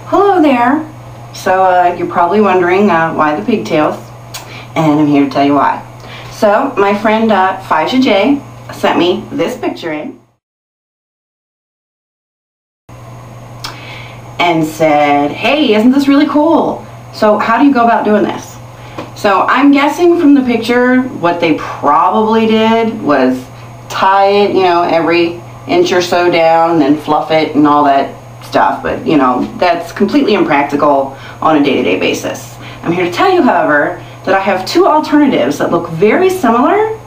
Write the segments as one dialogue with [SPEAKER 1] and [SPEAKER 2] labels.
[SPEAKER 1] Hello there. So you're probably wondering why the pigtails, and I'm here to tell you why. So my friend FaiziaJ sent me this picture in and said, hey, isn't this really cool? So how do you go about doing this? So I'm guessing from the picture what they probably did was tie it, you know, every inch or so down and then fluff it and all that stuff, but you know, that's completely impractical on a day-to-day basis. I'm here to tell you, however, that I have two alternatives that look very similar,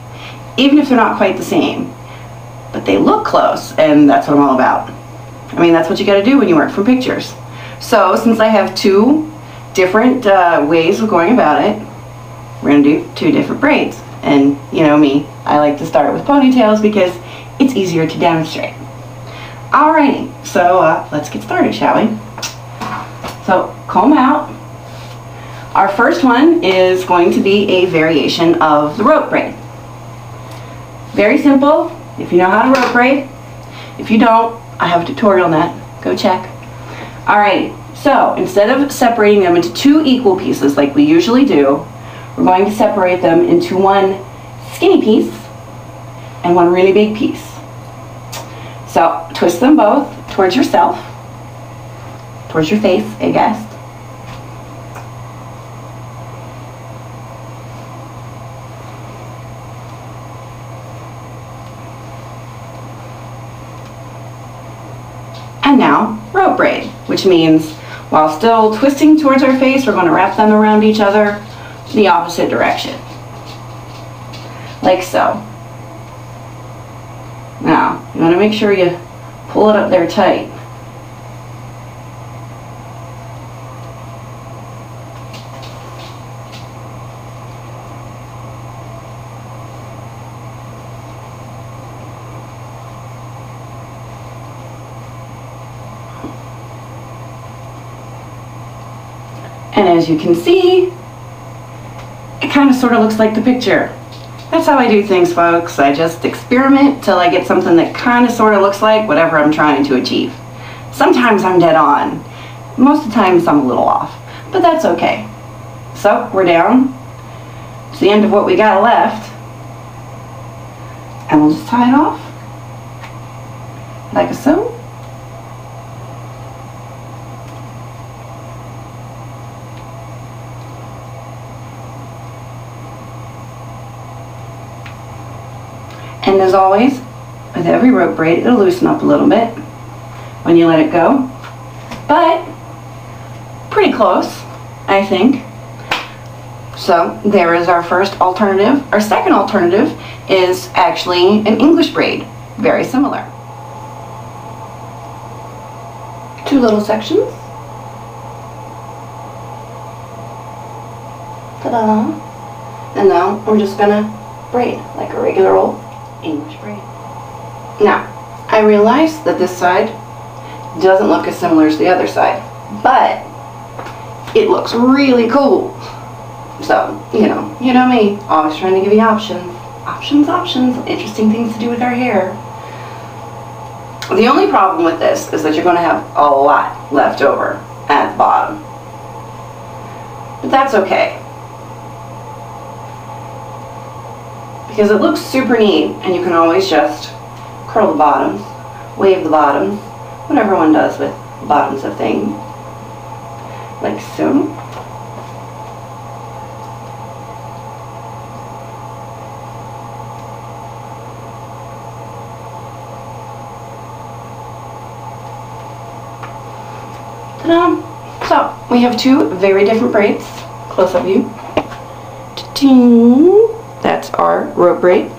[SPEAKER 1] even if they're not quite the same. But they look close, and that's what I'm all about. I mean, that's what you gotta do when you work from pictures. So, since I have two different ways of going about it, we're gonna do two different braids. And you know me, I like to start with ponytails because it's easier to demonstrate. Alrighty, so let's get started, shall we? So, comb out. Our first one is going to be a variation of the rope braid. Very simple, if you know how to rope braid. If you don't, I have a tutorial on that. Go check. Alright, so instead of separating them into two equal pieces like we usually do, we're going to separate them into one skinny piece and one really big piece. So twist them both towards yourself, towards your face, I guess. And now rope braid, which means while still twisting towards our face, we're going to wrap them around each other the opposite direction, like so. Now, you want to make sure you pull it up there tight. And as you can see, it kind of sort of looks like the picture. That's how I do things, folks. I just experiment till I get something that kind of sort of looks like whatever I'm trying to achieve. Sometimes I'm dead on. Most of the times I'm a little off, but that's okay. So we're down to the end of what we got left, and we'll just tie it off like so. And as always, with every rope braid, it'll loosen up a little bit when you let it go. But pretty close, I think. So there is our first alternative. Our second alternative is actually an English braid. Very similar. Two little sections. Ta-da! And now we're just gonna braid like a regular old English braid. Now, I realize that this side doesn't look as similar as the other side, but it looks really cool. So, you know me, always trying to give you options. Options, interesting things to do with our hair. The only problem with this is that you're going to have a lot left over at the bottom. But that's okay, because it looks super neat, and you can always just curl the bottoms, wave the bottoms, what everyone does with the bottoms of things, like so. Ta-da! So we have two very different braids. Close-up view. Ta-ding! That's our rope braid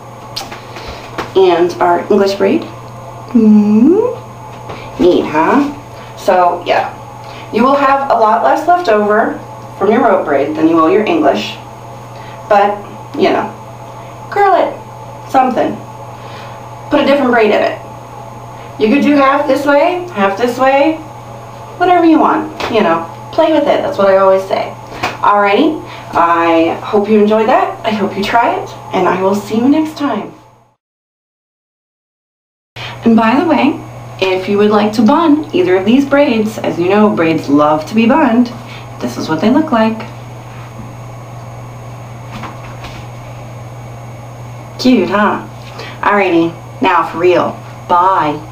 [SPEAKER 1] and our English braid. Neat, huh? So yeah, you will have a lot less left over from your rope braid than you will your English, but you know, curl it, something. Put a different braid in it. You could do half this way, whatever you want, you know, play with it. That's what I always say. Alrighty. I hope you enjoyed that. I hope you try it, and I will see you next time. And by the way, if you would like to bun either of these braids, as you know, braids love to be bunned, this is what they look like. Cute, huh? Alrighty, now for real. Bye.